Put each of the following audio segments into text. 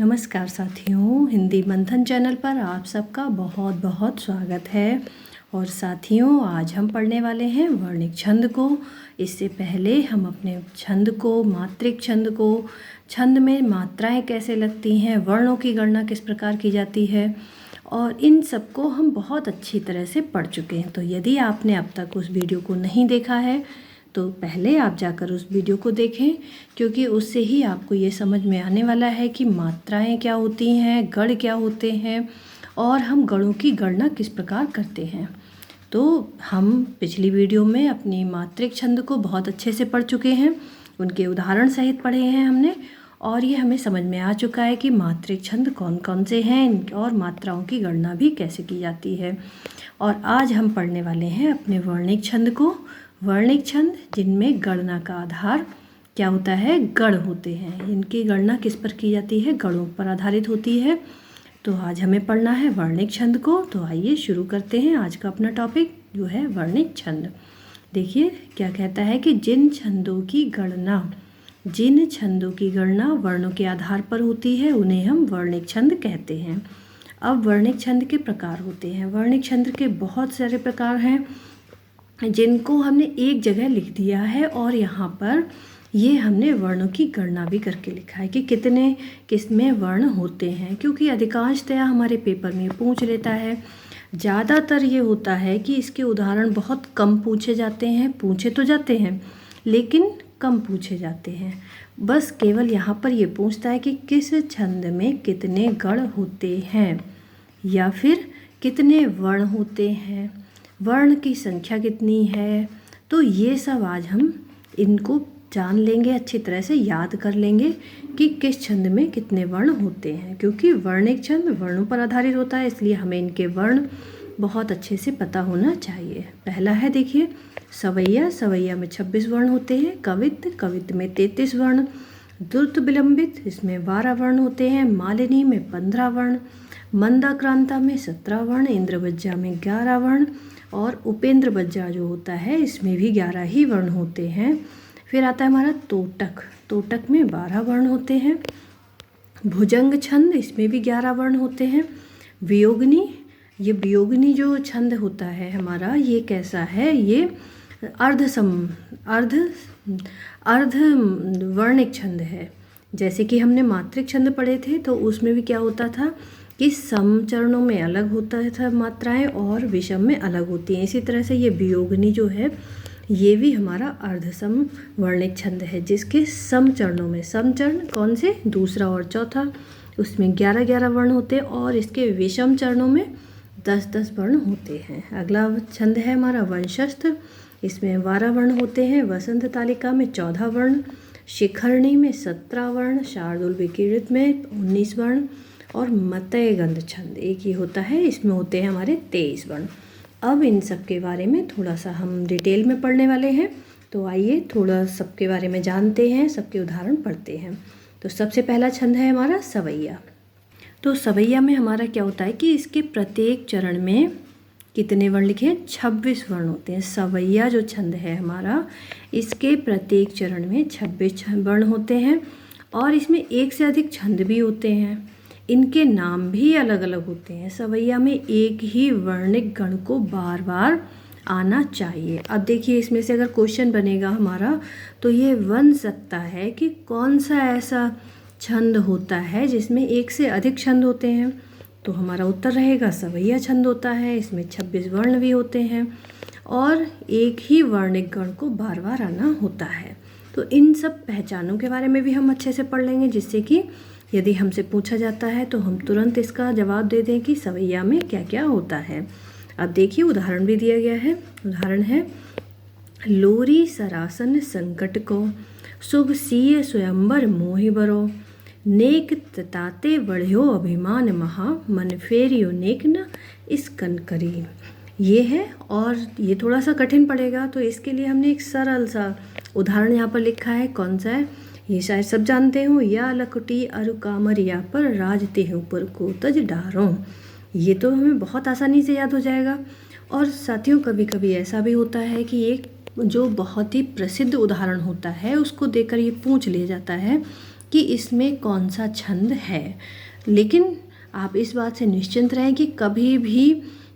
नमस्कार साथियों, हिंदी मंथन चैनल पर आप सबका बहुत बहुत स्वागत है। और साथियों, आज हम पढ़ने वाले हैं वर्णिक छंद को। इससे पहले हम अपने छंद को, मात्रिक छंद को, छंद में मात्राएं कैसे लगती हैं, वर्णों की गणना किस प्रकार की जाती है, और इन सब को हम बहुत अच्छी तरह से पढ़ चुके हैं। तो यदि आपने अब तक उस वीडियो को नहीं देखा है तो पहले आप जाकर उस वीडियो को देखें, क्योंकि उससे ही आपको ये समझ में आने वाला है कि मात्राएं क्या होती हैं, गण क्या होते हैं और हम गणों की गणना किस प्रकार करते हैं। तो हम पिछली वीडियो में अपनी मात्रिक छंद को बहुत अच्छे से पढ़ चुके हैं, उनके उदाहरण सहित पढ़े हैं हमने, और ये हमें समझ में आ चुका है कि मात्रिक छंद कौन कौन से हैं और मात्राओं की गणना भी कैसे की जाती है। और आज हम पढ़ने वाले हैं अपने वर्णिक छंद को। वर्णिक छंद जिनमें गणना का आधार क्या होता है, गण होते हैं। इनकी गणना किस पर की जाती है, गणों पर आधारित होती है। तो आज हमें पढ़ना है वर्णिक छंद को। तो आइए शुरू करते हैं आज का अपना टॉपिक जो है वर्णिक छंद। देखिए क्या कहता है कि जिन छंदों की गणना वर्णों के आधार पर होती है उन्हें हम वर्णिक छंद कहते हैं। अब वर्णिक छंद के प्रकार होते हैं। वर्णिक छंद के बहुत सारे प्रकार हैं जिनको हमने एक जगह लिख दिया है, और यहाँ पर ये हमने वर्णों की गणना भी करके लिखा है कि कितने किसमें वर्ण होते हैं, क्योंकि अधिकांशतया हमारे पेपर में पूछ लेता है। ज़्यादातर ये होता है कि इसके उदाहरण बहुत कम पूछे जाते हैं, पूछे तो जाते हैं लेकिन कम पूछे जाते हैं। बस केवल यहाँ पर ये पूछता है कि किस छंद में कितने गण होते हैं या फिर कितने वर्ण होते हैं, वर्ण की संख्या कितनी है। तो ये सब आज हम इनको जान लेंगे, अच्छी तरह से याद कर लेंगे कि किस छंद में कितने वर्ण होते हैं, क्योंकि वर्णिक छंद वर्णों पर आधारित होता है, इसलिए हमें इनके वर्ण बहुत अच्छे से पता होना चाहिए। पहला है देखिए सवैया। सवैया में 26 वर्ण होते हैं। कवित्त में 33 वर्ण। द्रुत विलंबित, इसमें 12 वर्ण होते हैं। मालिनी में 15 वर्ण। मंदाक्रांता में 17 वर्ण। इंद्रवज्जा में 11 वर्ण। और उपेंद्र बज्जा जो होता है इसमें भी 11 ही वर्ण होते हैं। फिर आता है हमारा तोटक। तोटक में 12 वर्ण होते हैं। भुजंग छंद, इसमें भी 11 वर्ण होते हैं। वियोगनी, ये वियोगनी जो छंद होता है हमारा, ये कैसा है, ये अर्ध वर्णिक छंद है। जैसे कि हमने मात्रिक छंद पढ़े थे तो उसमें भी क्या होता था कि सम चरणों में अलग होता था मात्राएं और विषम में अलग होती हैं। इसी तरह से ये वियोगनी जो है ये भी हमारा अर्धसम वर्णिक छंद है, जिसके सम चरणों में, सम चरण कौन से, दूसरा और चौथा, उसमें 11-11 वर्ण होते हैं, और इसके विषम चरणों में 10-10 वर्ण होते हैं। अगला छंद है हमारा वंशस्थ। इसमें 12 वर्ण होते हैं। वसंत तालिका में 14 वर्ण। शिखरणी में 17 वर्ण। शार्दूल विकीर्णित में 19 वर्ण। और मतयगंध छंद एक ही होता है, इसमें होते हैं हमारे 23 वर्ण। अब इन सब के बारे में थोड़ा सा हम डिटेल में पढ़ने वाले हैं, तो आइए थोड़ा सबके बारे में जानते हैं, सबके उदाहरण पढ़ते हैं। तो सबसे पहला छंद है हमारा सवैया। तो सवैया में हमारा क्या होता है कि इसके प्रत्येक चरण में कितने वर्ण लिखे हैं, 26 वर्ण होते हैं। सवैया जो छंद है हमारा, इसके प्रत्येक चरण में 26 वर्ण होते हैं, और इसमें एक से अधिक छंद भी होते हैं। इनके नाम भी अलग अलग होते हैं। सवैया में एक ही वर्णिक गण को बार बार आना चाहिए। अब देखिए इसमें से अगर क्वेश्चन बनेगा हमारा तो ये बन सकता है कि कौन सा ऐसा छंद होता है जिसमें एक से अधिक छंद होते हैं। तो हमारा उत्तर रहेगा सवैया छंद होता है। इसमें 26 वर्ण भी होते हैं और एक ही वर्णिक गण को बार बार आना होता है। तो इन सब पहचानों के बारे में भी हम अच्छे से पढ़ लेंगे, जिससे कि यदि हमसे पूछा जाता है तो हम तुरंत इसका जवाब दे दें कि सवैया में क्या क्या होता है। अब देखिए उदाहरण भी दिया गया है। उदाहरण है लोरी सरासन संकट को, शुभ सिय स्वयंवर मोहि बरो, नेक ताते बढ़्यो अभिमान महा, मन फेरियो नेक न इसकन करी। ये है, और ये थोड़ा सा कठिन पड़ेगा, तो इसके लिए हमने एक सरल सा उदाहरण यहाँ पर लिखा है। कौन सा है, ये शायद सब जानते हो। या लकुटी अरु कामरिया पर राजते हो पर को तज डारो। ये तो हमें बहुत आसानी से याद हो जाएगा। और साथियों कभी कभी ऐसा भी होता है कि एक जो बहुत ही प्रसिद्ध उदाहरण होता है उसको देखकर ये पूछ लिया जाता है कि इसमें कौन सा छंद है। लेकिन आप इस बात से निश्चिंत रहें कि कभी भी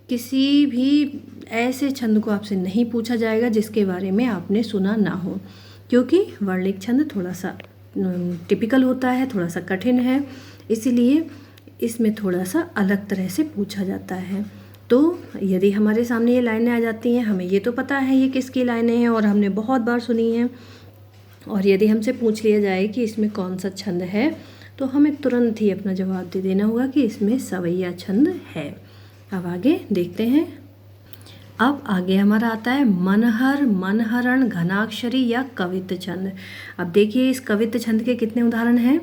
किसी भी ऐसे छंद को आपसे नहीं पूछा जाएगा जिसके बारे में आपने सुना ना हो, क्योंकि वर्णिक छंद थोड़ा सा टिपिकल होता है, थोड़ा सा कठिन है, इसीलिए इसमें थोड़ा सा अलग तरह से पूछा जाता है। तो यदि हमारे सामने ये लाइनें आ जाती हैं, हमें ये तो पता है ये किसकी लाइनें हैं और हमने बहुत बार सुनी हैं, और यदि हमसे पूछ लिया जाए कि इसमें कौन सा छंद है तो हमें तुरंत ही अपना जवाब दे देना होगा कि इसमें सवैया छंद है। अब आगे देखते हैं। अब आगे हमारा आता है मनहर, मनहरण, घनाक्षरी या कवित्त छंद। अब देखिए इस कवित्त छंद के कितने उदाहरण हैं।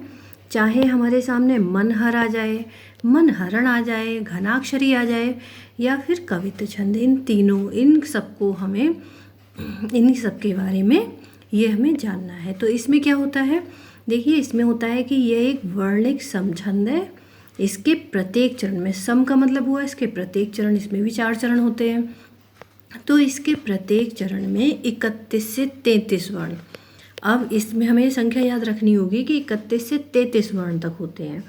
चाहे हमारे सामने मनहर आ जाए, मनहरण आ जाए, घनाक्षरी आ जाए या फिर कवित्त छंद, इन तीनों, इन सबको हमें, इन सब के बारे में ये हमें जानना है। तो इसमें क्या होता है, देखिए इसमें होता है कि यह एक वर्णिक समछंद है। इसके प्रत्येक चरण में, सम का मतलब हुआ इसके प्रत्येक चरण, इसमें भी 4 चरण होते हैं, तो इसके प्रत्येक चरण में 31 से 33 वर्ण। अब इसमें हमें संख्या याद रखनी होगी कि 31 से 33 वर्ण तक होते हैं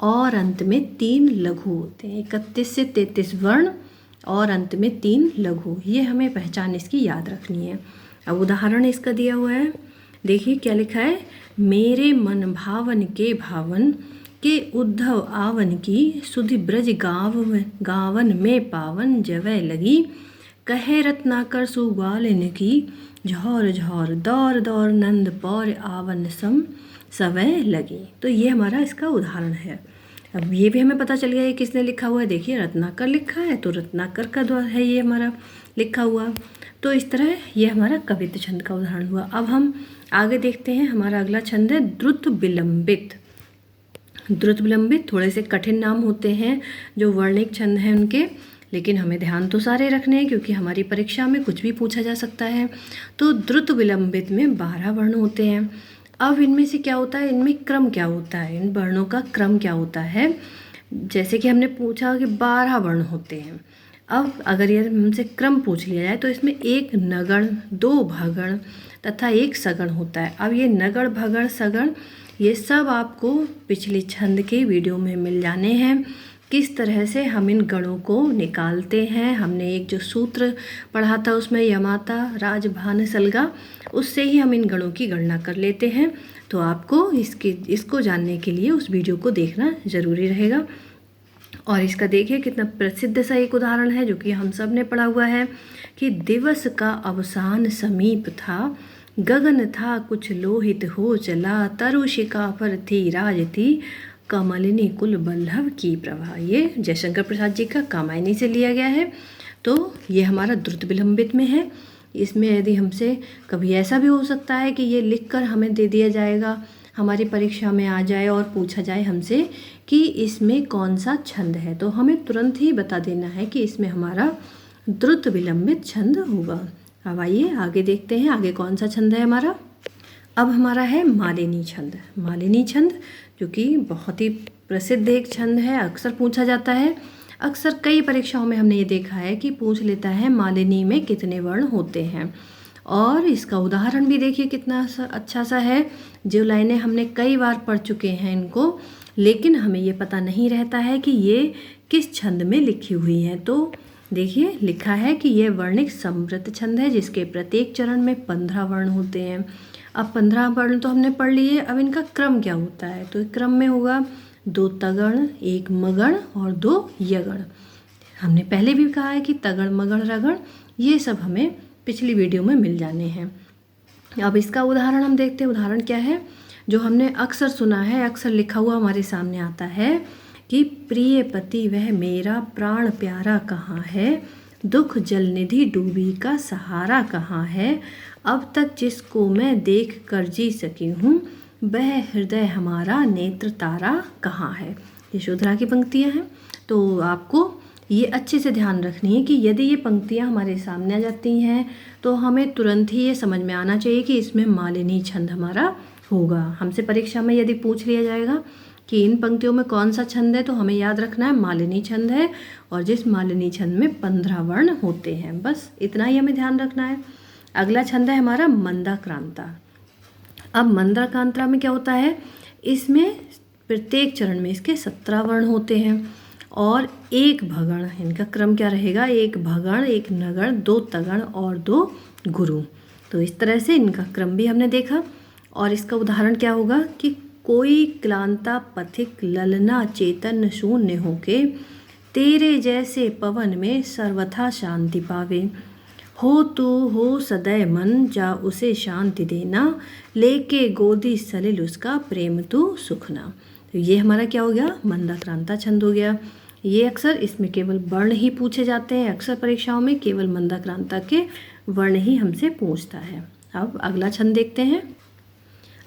और अंत में 3 लघु होते हैं। 31 से 33 वर्ण और अंत में 3 लघु, ये हमें पहचान इसकी याद रखनी है। अब उदाहरण इसका दिया हुआ है, देखिए क्या लिखा है। मेरे मन भावन के भावन के उद्धव आवन की, सुधि ब्रज गावन में पावन जवै लगी, कहे रत्नाकर सुग्वालिन की, झौर झौर दौर दौर नंद पौर आवन सम सवै लगी। तो ये हमारा इसका उदाहरण है। अब ये भी हमें पता चल गया है किसने लिखा हुआ है। देखिए रत्नाकर लिखा है तो रत्नाकर का द्वारा है ये हमारा लिखा हुआ। तो इस तरह ये हमारा कवित्त छंद का उदाहरण हुआ। अब हम आगे देखते हैं। हमारा अगला छंद है द्रुत विलंबित। द्रुत विलंबित थोड़े से कठिन नाम होते हैं जो वर्णिक छंद हैं उनके, लेकिन हमें ध्यान तो सारे रखने हैं क्योंकि हमारी परीक्षा में कुछ भी पूछा जा सकता है। तो द्रुत विलंबित में 12 वर्ण होते हैं। अब इनमें से क्या होता है, इनमें क्रम क्या होता है, इन वर्णों का क्रम क्या होता है। जैसे कि हमने पूछा कि 12 वर्ण होते हैं। अब अगर ये हमसे क्रम पूछ लिया जाए तो इसमें 1 नगण, 2 भगण तथा 1 सगण होता है। अब ये नगण, भगण, सगण ये सब आपको पिछले छंद के वीडियो में मिल जाने हैं। किस तरह से हम इन गणों को निकालते हैं, हमने एक जो सूत्र पढ़ा था उसमें यमाता राज भान सलगा, उससे ही हम इन गणों की गणना कर लेते हैं। तो आपको इसको जानने के लिए उस वीडियो को देखना ज़रूरी रहेगा। और इसका देखिए कितना प्रसिद्ध सा एक उदाहरण है जो कि हम सब ने पढ़ा हुआ है कि दिवस का अवसान समीप था, गगन था कुछ लोहित हो चला, तरुशिका पर थी राज थी, कमलिनी कुल बल्लभ की प्रभा। ये जयशंकर प्रसाद जी का कामायनी से लिया गया है। तो ये हमारा द्रुत विलंबित में है। इसमें यदि हमसे कभी ऐसा भी हो सकता है कि ये लिखकर हमें दे दिया जाएगा, हमारी परीक्षा में आ जाए और पूछा जाए हमसे कि इसमें कौन सा छंद है, तो हमें तुरंत ही बता देना है कि इसमें हमारा द्रुत विलंबित छंद होगा। अब आइए आगे देखते हैं आगे कौन सा छंद है हमारा। अब हमारा है मालिनी छंद। मालिनी छंद जो कि बहुत ही प्रसिद्ध एक छंद है, अक्सर पूछा जाता है। अक्सर कई परीक्षाओं में हमने ये देखा है कि पूछ लेता है मालिनी में कितने वर्ण होते हैं। और इसका उदाहरण भी देखिए कितना अच्छा सा है। जो लाइनें हमने कई बार पढ़ चुके हैं इनको, लेकिन हमें ये पता नहीं रहता है कि ये किस छंद में लिखी हुई हैं। तो देखिए लिखा है कि ये वर्णिक समृद्ध छंद है जिसके प्रत्येक चरण में 15 वर्ण होते हैं। अब 15 वर्ण तो हमने पढ़ लिए, अब इनका क्रम क्या होता है, तो क्रम में होगा 2 तगण, 1 मगण और 2 यगण। हमने पहले भी कहा है कि तगण, मगण, रगण ये सब हमें पिछली वीडियो में मिल जाने हैं। अब इसका उदाहरण हम देखते हैं। उदाहरण क्या है जो हमने अक्सर सुना है, अक्सर लिखा हुआ हमारे सामने आता है कि प्रिय पति वह मेरा प्राण प्यारा कहाँ है, दुख जल निधि डूबी का सहारा कहाँ है, अब तक जिसको मैं देख कर जी सकी हूँ, वह हृदय हमारा नेत्र तारा कहाँ है। यशोधरा की पंक्तियाँ हैं। तो आपको ये अच्छे से ध्यान रखनी है कि यदि ये पंक्तियाँ हमारे सामने आ जाती हैं तो हमें तुरंत ही ये समझ में आना चाहिए कि इसमें मालिनी छंद हमारा होगा। हमसे परीक्षा में यदि पूछ लिया जाएगा कि इन पंक्तियों में कौन सा छंद है, तो हमें याद रखना है मालिनी छंद है, और जिस मालिनी छंद में 15 वर्ण होते हैं, बस इतना ही हमें ध्यान रखना है। अगला छंद है हमारा मंदाक्रांता। अब मंदाक्रांता में क्या होता है, इसमें प्रत्येक चरण में इसके 17 वर्ण होते हैं और एक भगण, इनका क्रम क्या रहेगा, एक भगण, एक नगण, 2 तगण और 2 गुरु। तो इस तरह से इनका क्रम भी हमने देखा। और इसका उदाहरण क्या होगा कि कोई क्लांता पथिक ललना चेतन शून्य होके तेरे जैसे पवन में सर्वथा शांति पावे। हो तू हो सदैव मन जा उसे शांति देना, लेके गोदी सलिल उसका प्रेम तू सुखना। तो ये हमारा क्या हो गया, मंदाक्रांता छंद हो गया। ये अक्सर इसमें केवल वर्ण ही पूछे जाते हैं, अक्सर परीक्षाओं में केवल मंदाक्रांता के वर्ण ही हमसे पूछता है। अब अगला छंद देखते हैं।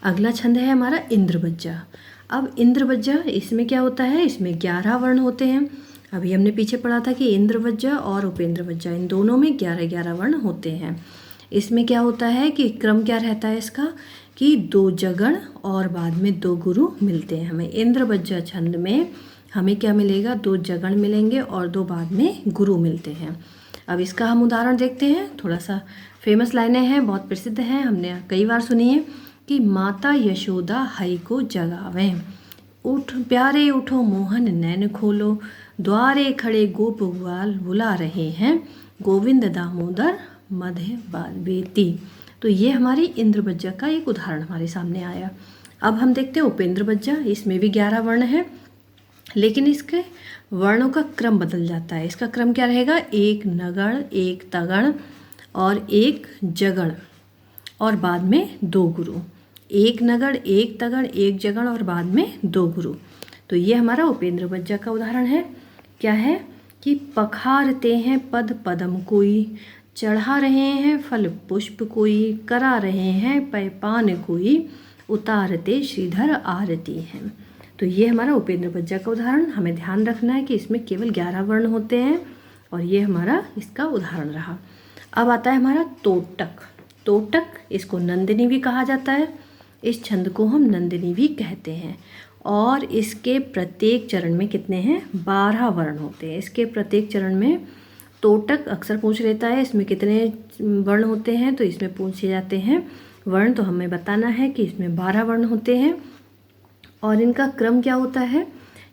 अगला छंद है हमारा इंद्रवज्जा। अब इंद्रवज्जा इसमें क्या होता है, इसमें 11 वर्ण होते हैं। अभी हमने पीछे पढ़ा था कि इंद्रवज्जा और उपेंद्रवज्जा इन दोनों में 11-11 वर्ण होते हैं। इसमें क्या होता है कि क्रम क्या रहता है इसका कि 2 जगण और बाद में 2 गुरु मिलते हैं। हमें इंद्रवज्जा छंद में हमें क्या मिलेगा, 2 जगण मिलेंगे और 2 बाद में गुरु मिलते हैं। अब इसका हम उदाहरण देखते हैं। थोड़ा सा फेमस लाइनें हैं, बहुत प्रसिद्ध हैं, हमने कई बार सुनी है कि माता यशोदा हई को जगावें, उठ प्यारे उठो मोहन नैन खोलो, द्वारे खड़े गोप ग्वाल बुला रहे हैं, गोविंद दामोदर मध्य बेती। तो ये हमारी इंद्रवज्जा का एक उदाहरण हमारे सामने आया। अब हम देखते हैं उपेंद्रवज्जा। इसमें भी 11 वर्ण है, लेकिन इसके वर्णों का क्रम बदल जाता है। इसका क्रम क्या रहेगा, 1 नगण, 1 तगण और 1 जगण और बाद में 2 गुरु। 1 नगण, 1 तगण, 1 जगण और बाद में 2 गुरु। तो ये हमारा उपेंद्रवज्जा का उदाहरण है। क्या है कि पखारते हैं पद पदम कोई, चढ़ा रहे हैं फल पुष्प कोई, करा रहे हैं पैपान कोई, उतारते श्रीधर आरती हैं। तो ये हमारा उपेंद्रवज्जा का उदाहरण। हमें ध्यान रखना है कि इसमें केवल 11 वर्ण होते हैं और ये हमारा इसका उदाहरण रहा। अब आता है हमारा तोटक। तोटक, इसको नंदिनी भी कहा जाता है। इस छंद को हम नंदिनी भी कहते हैं और इसके प्रत्येक चरण में कितने हैं, 12 वर्ण होते हैं। इसके प्रत्येक चरण में तोटक अक्सर पूछ लेता है इसमें कितने वर्ण होते हैं, तो इसमें पूछे जाते हैं वर्ण। तो हमें बताना है कि इसमें 12 वर्ण होते हैं और इनका क्रम क्या होता है,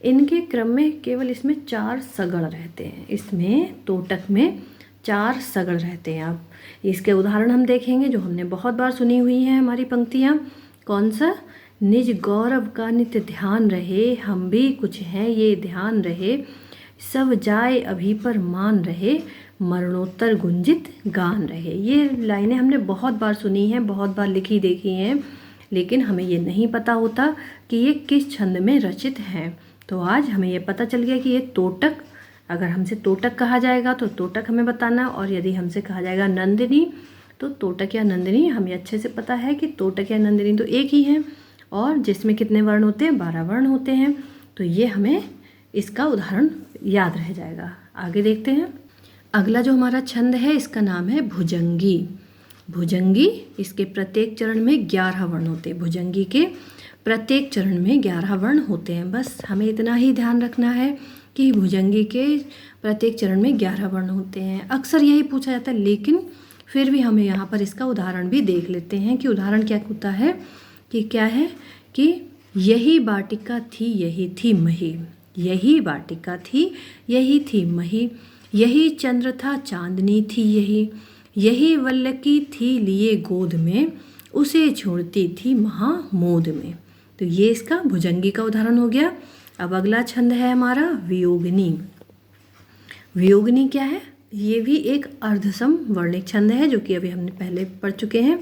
इनके क्रम में केवल इसमें 4 सगण रहते हैं। इसमें तोटक में 4 सगण रहते हैं। अब इसके उदाहरण हम देखेंगे जो हमने बहुत बार सुनी हुई हैं हमारी पंक्तियाँ। कौन सा, निज गौरव का नित्य ध्यान रहे, हम भी कुछ हैं ये ध्यान रहे, सब जाए अभी पर मान रहे, मरणोत्तर गुंजित गान रहे। ये लाइनें हमने बहुत बार सुनी हैं, बहुत बार लिखी देखी हैं, लेकिन हमें ये नहीं पता होता कि ये किस छंद में रचित हैं। तो आज हमें ये पता चल गया कि ये तोटक, अगर हमसे तोटक कहा जाएगा तो तोटक हमें बताना, और यदि हमसे कहा जाएगा नंदिनी तो तोटक या नंदिनी हमें अच्छे से पता है कि तोटक या नंदिनी तो एक ही हैं और जिसमें कितने वर्ण होते हैं, 12 वर्ण होते हैं। तो ये हमें इसका उदाहरण याद रह जाएगा। आगे देखते हैं। अगला जो हमारा छंद है इसका नाम है भुजंगी। भुजंगी, इसके प्रत्येक चरण में 11 वर्ण होते हैं। भुजंगी के प्रत्येक चरण में 11 वर्ण होते हैं। बस हमें इतना ही ध्यान रखना है कि भुजंगी के प्रत्येक चरण में 11 वर्ण होते हैं। अक्सर यही पूछा जाता है, लेकिन फिर भी हमें यहाँ पर इसका उदाहरण भी देख लेते हैं कि उदाहरण क्या होता है कि क्या है कि यही वाटिका थी यही थी मही, यही वाटिका थी यही थी मही, यही चंद्र था चांदनी थी यही, यही वल्लकी थी लिए गोद में, उसे छोड़ती थी महामोद में। तो ये इसका भुजंगी का उदाहरण हो गया। अब अगला छंद है हमारा वियोगिनी। वियोगिनी क्या है, ये भी एक अर्धसम वर्णिक छंद है, जो कि अभी हमने पहले पढ़ चुके हैं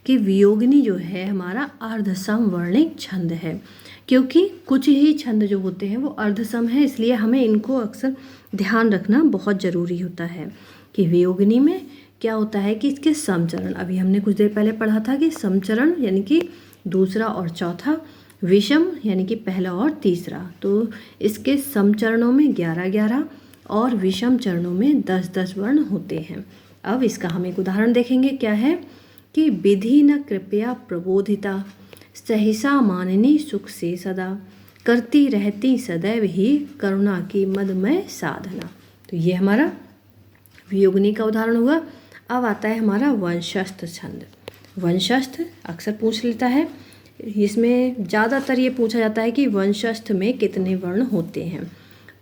कि वियोगिनी जो है हमारा अर्धसम वर्णिक छंद है। क्योंकि कुछ ही छंद जो होते हैं वो अर्धसम है, इसलिए हमें इनको अक्सर ध्यान रखना बहुत ज़रूरी होता है कि वियोगिनी में क्या होता है कि इसके समचरण, अभी हमने कुछ देर पहले पढ़ा था कि समचरण यानी कि दूसरा और चौथा, विषम यानी कि पहला और तीसरा। तो इसके समचरणों में 11-11 और विषम चरणों में 10-10 वर्ण होते हैं। अब इसका हम एक उदाहरण देखेंगे। क्या है कि विधि न कृपया प्रबोधिता, सहसा माननी सुख से सदा, करती रहती सदैव ही करुणा की मदमय साधना। तो ये हमारा वियोगिनी का उदाहरण हुआ। अब आता है हमारा वंशस्थ छंद। वंशस्थ अक्सर पूछ लेता है। इसमें ज़्यादातर ये पूछा जाता है कि वंशस्थ में कितने वर्ण होते हैं।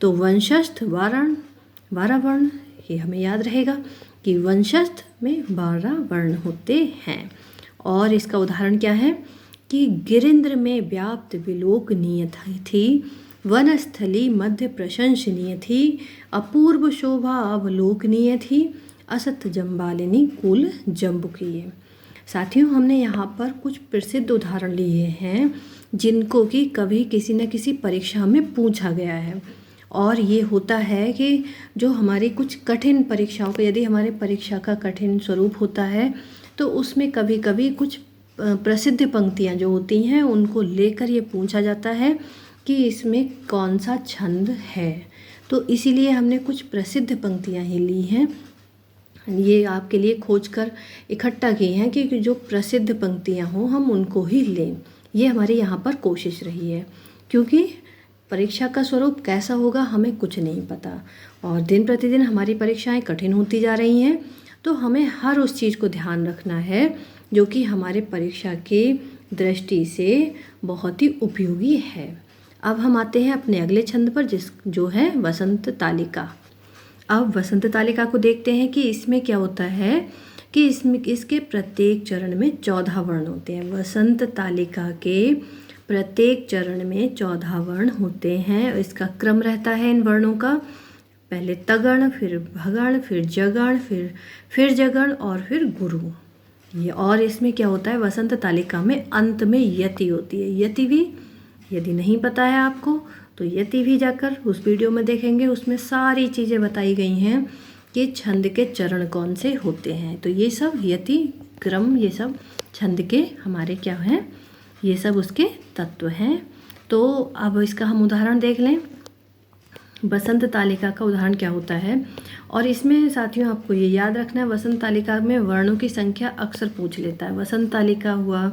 तो वंशस्थ 12 वर्ण, ये हमें याद रहेगा कि वंशस्थ में 12 वर्ण होते हैं। और इसका उदाहरण क्या है कि गिरिंद्र में व्याप्त विलोकनीय थी, वनस्थली मध्य प्रशंसनीय थी, अपूर्व शोभा अवलोकनीय थी, असत जम्बालिनी कुल जम्बुकीय। साथियों, हमने यहाँ पर कुछ प्रसिद्ध उदाहरण लिए हैं जिनको कि कभी किसी न किसी परीक्षा में पूछा गया है। और ये होता है कि जो हमारी कुछ कठिन परीक्षाओं का, यदि हमारे परीक्षा का कठिन स्वरूप होता है तो उसमें कभी कभी कुछ प्रसिद्ध पंक्तियाँ जो होती हैं उनको लेकर ये पूछा जाता है कि इसमें कौन सा छंद है। तो इसीलिए हमने कुछ प्रसिद्ध पंक्तियाँ ही ली हैं, ये आपके लिए खोजकर इकट्ठा की हैं कि जो प्रसिद्ध पंक्तियाँ हों हम उनको ही लें। ये हमारी यहाँ पर कोशिश रही है, क्योंकि परीक्षा का स्वरूप कैसा होगा हमें कुछ नहीं पता और दिन प्रतिदिन हमारी परीक्षाएं कठिन होती जा रही हैं। तो हमें हर उस चीज़ को ध्यान रखना है जो कि हमारे परीक्षा की दृष्टि से बहुत ही उपयोगी है। अब हम आते हैं अपने अगले छंद पर, जो है वसंत तालिका। अब वसंत तालिका को देखते हैं कि इसमें क्या होता है कि इसके प्रत्येक चरण में 14 वर्ण होते हैं। वसंत तालिका के प्रत्येक चरण में 14 वर्ण होते हैं। इसका क्रम रहता है इन वर्णों का, पहले तगण, फिर भगण, फिर जगण, फिर जगण और फिर गुरु। ये और इसमें क्या होता है, वसंत तालिका में अंत में यति होती है। यति भी यदि नहीं पता है आपको तो यति भी जाकर उस वीडियो में देखेंगे, उसमें सारी चीज़ें बताई गई हैं कि छंद के चरण कौन से होते हैं। तो ये सब यति क्रम, ये सब छंद के हमारे क्या हैं, ये सब उसके तत्व हैं। तो अब इसका हम उदाहरण देख लें। वसंत तालिका का उदाहरण क्या होता है, और इसमें साथियों आपको ये याद रखना है, वसंत तालिका में वर्णों की संख्या अक्सर पूछ लेता है। वसंत तालिका हुआ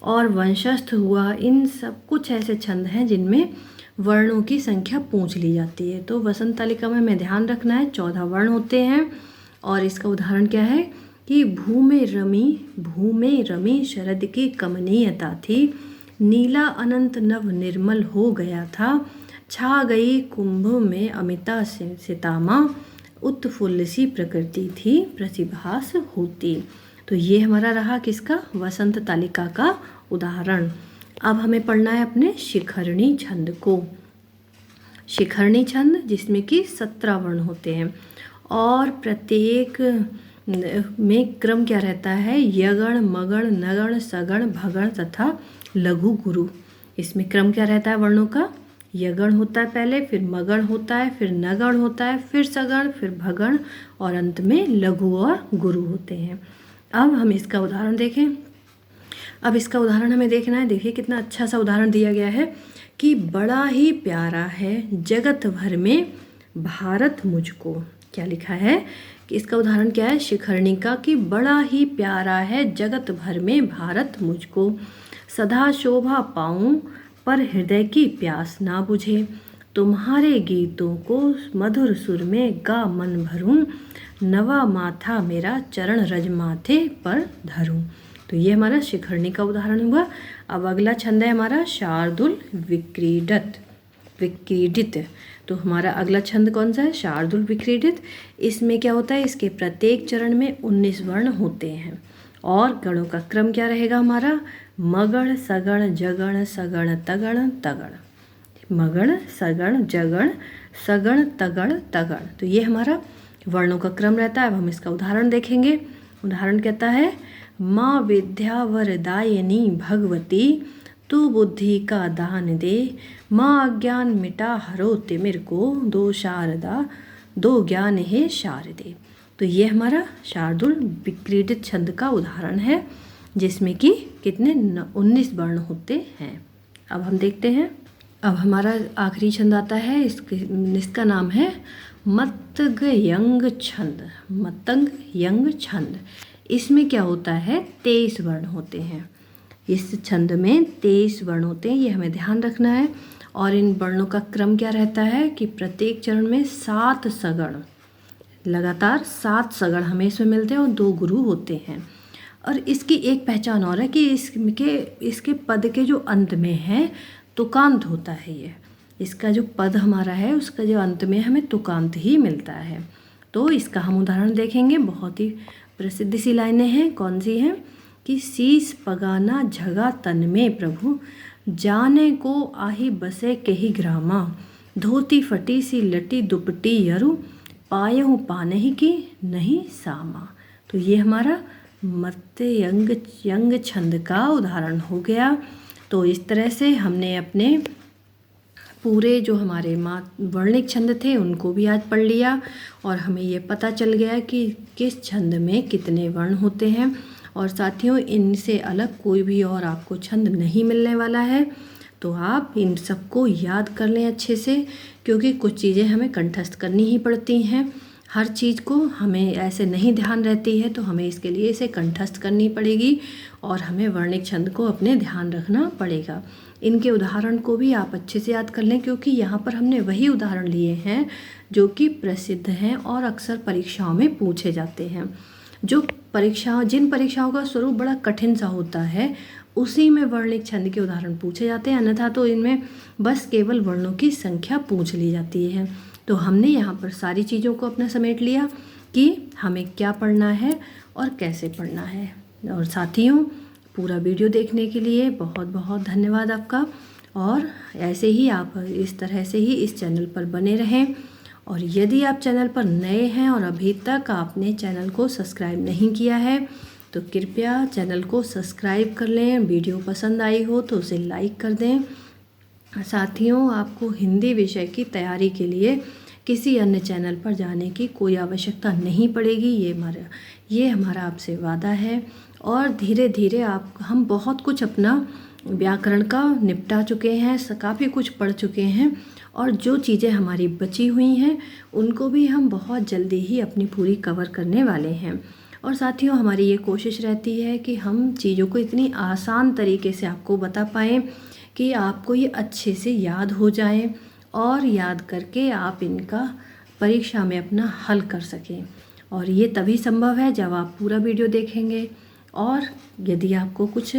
और वंशस्थ हुआ, इन सब कुछ ऐसे छंद हैं जिनमें वर्णों की संख्या पूछ ली जाती है। तो वसंत तालिका में हमें ध्यान रखना है 14 वर्ण होते हैं। और इसका उदाहरण क्या है कि भूमे रमी शरद की कमनीयता थी, नीला अनंत नव निर्मल हो गया था, छा गई कुंभ में अमिता सितामा, उत्फुल्ल सी प्रकृति थी प्रतिभास होती। तो ये हमारा रहा किसका, वसंत तालिका का उदाहरण। अब हमें पढ़ना है अपने शिखरणी छंद को। शिखरणी छंद जिसमें कि 17 वर्ण होते हैं और प्रत्येक में क्रम क्या रहता है, यगण, मगण, नगण, सगण, भगण तथा लघु गुरु। इसमें क्रम क्या रहता है वर्णों का, यगण होता है पहले, फिर मगण होता है, फिर नगण होता है, फिर सगण, फिर भगण और अंत में लघु और गुरु होते हैं। अब हम इसका उदाहरण देखें। अब इसका उदाहरण हमें देखना है। देखिए कितना अच्छा सा उदाहरण दिया गया है कि बड़ा ही प्यारा है जगत भर में भारत मुझको। क्या लिखा है कि इसका उदाहरण क्या है, शिखरणी का, कि बड़ा ही प्यारा है जगत भर में भारत मुझको, सदा शोभा पाऊं पर हृदय की प्यास ना बुझे, तुम्हारे गीतों को मधुर सुर में गा मन भरूं, नवा माथा मेरा चरण रज माथे पर धरूं। तो ये हमारा शिखरणी का उदाहरण हुआ। अब अगला छंद है हमारा शार्दुल विक्रीडित। तो हमारा अगला छंद कौन सा है, शार्दुल विक्रीडित। इसमें क्या होता है, इसके प्रत्येक चरण में 19 वर्ण होते हैं और गणों का क्रम क्या रहेगा हमारा, मगण, सगण, जगण, सगण, तगण, तगण, मगण, सगण, जगण, सगण, तगण, तगण। तो ये हमारा वर्णों का क्रम रहता है। अब हम इसका उदाहरण देखेंगे। उदाहरण कहता है, माँ विद्या वरदायिनी भगवती, तू बुद्धि का दान दे, माँ अज्ञान मिटा हरो तिमिर को, दो शारदा दो ज्ञान है शारदे। तो ये हमारा शार्दुल विक्रीडित छंद का उदाहरण है जिसमें कि कितने 19 वर्ण होते हैं। अब हम देखते हैं। अब हमारा आखिरी छंद आता है, इसका नाम है मतंग यंग छंद। इसमें क्या होता है, 23 वर्ण होते हैं। इस छंद में 23 वर्ण होते हैं, ये हमें ध्यान रखना है। और इन वर्णों का क्रम क्या रहता है कि प्रत्येक चरण में 7 सगण, लगातार 7 सगण हमें इसमें मिलते हैं और 2 गुरु होते हैं। और इसकी एक पहचान और है कि इसके पद के जो अंत में है तुकांत होता है। ये इसका जो पद हमारा है उसका जो अंत में हमें तुकांत ही मिलता है। तो इसका हम उदाहरण देखेंगे। बहुत ही प्रसिद्ध सी लाइनें हैं। कौन सी हैं कि शीस पगाना झगा तन में प्रभु, जाने को आही बसे केही ग्रामा, धोती फटी सी लटी दुपटी यरु, पायहु पानहि की नहीं सामा। तो ये हमारा मत्स्य यंग छंद का उदाहरण हो गया। तो इस तरह से हमने अपने पूरे जो हमारे वर्णिक छंद थे उनको भी आज पढ़ लिया और हमें ये पता चल गया कि किस छंद में कितने वर्ण होते हैं। और साथियों, इनसे अलग कोई भी और आपको छंद नहीं मिलने वाला है। तो आप इन सबको याद कर लें अच्छे से, क्योंकि कुछ चीज़ें हमें कंठस्थ करनी ही पड़ती हैं। हर चीज़ को हमें ऐसे नहीं ध्यान रहती है, तो हमें इसके लिए इसे कंठस्थ करनी पड़ेगी और हमें वर्णिक छंद को अपने ध्यान रखना पड़ेगा। इनके उदाहरण को भी आप अच्छे से याद कर लें, क्योंकि यहाँ पर हमने वही उदाहरण लिए हैं जो कि प्रसिद्ध हैं और अक्सर परीक्षाओं में पूछे जाते हैं। जिन परीक्षाओं का स्वरूप बड़ा कठिन सा होता है उसी में वर्णिक छंद के उदाहरण पूछे जाते हैं, अन्यथा तो इनमें बस केवल वर्णों की संख्या पूछ ली जाती है। तो हमने यहाँ पर सारी चीज़ों को अपना समेट लिया कि हमें क्या पढ़ना है और कैसे पढ़ना है। और साथियों, पूरा वीडियो देखने के लिए बहुत बहुत धन्यवाद आपका। और ऐसे ही आप इस तरह से ही इस चैनल पर बने रहें। और यदि आप चैनल पर नए हैं और अभी तक आपने चैनल को सब्सक्राइब नहीं किया है तो कृपया चैनल को सब्सक्राइब कर लें। वीडियो पसंद आई हो तो उसे लाइक कर दें। साथियों, आपको हिंदी विषय की तैयारी के लिए किसी अन्य चैनल पर जाने की कोई आवश्यकता नहीं पड़ेगी। ये हमारा आपसे वादा है। और धीरे धीरे हम बहुत कुछ अपना व्याकरण का निपटा चुके हैं, काफ़ी कुछ पढ़ चुके हैं, और जो चीज़ें हमारी बची हुई हैं उनको भी हम बहुत जल्दी ही अपनी पूरी कवर करने वाले हैं। और साथियों, हमारी ये कोशिश रहती है कि हम चीज़ों को इतनी आसान तरीके से आपको बता पाएँ कि आपको ये अच्छे से याद हो जाए और याद करके आप इनका परीक्षा में अपना हल कर सकें। और ये तभी संभव है जब आप पूरा वीडियो देखेंगे। और यदि आपको कुछ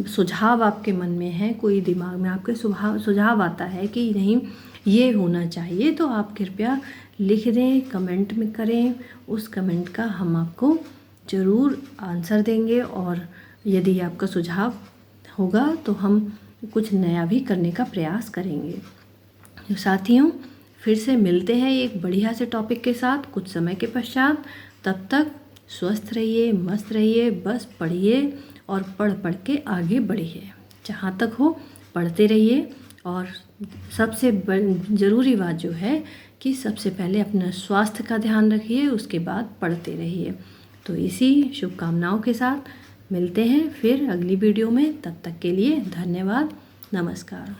सुझाव आपके मन में है, कोई दिमाग में आपके सुझाव आता है कि नहीं ये होना चाहिए, तो आप कृपया लिख दें, कमेंट में करें। उस कमेंट का हम आपको ज़रूर आंसर देंगे। और यदि आपका सुझाव होगा तो हम कुछ नया भी करने का प्रयास करेंगे। साथियों, फिर से मिलते हैं एक बढ़िया से टॉपिक के साथ कुछ समय के पश्चात। तब तक स्वस्थ रहिए, मस्त रहिए, बस पढ़िए और पढ़ के आगे बढ़िए। जहाँ तक हो पढ़ते रहिए। और सबसे ज़रूरी बात जो है कि सबसे पहले अपना स्वास्थ्य का ध्यान रखिए, उसके बाद पढ़ते रहिए। तो इसी शुभकामनाओं के साथ मिलते हैं फिर अगली वीडियो में। तब तक के लिए धन्यवाद। नमस्कार।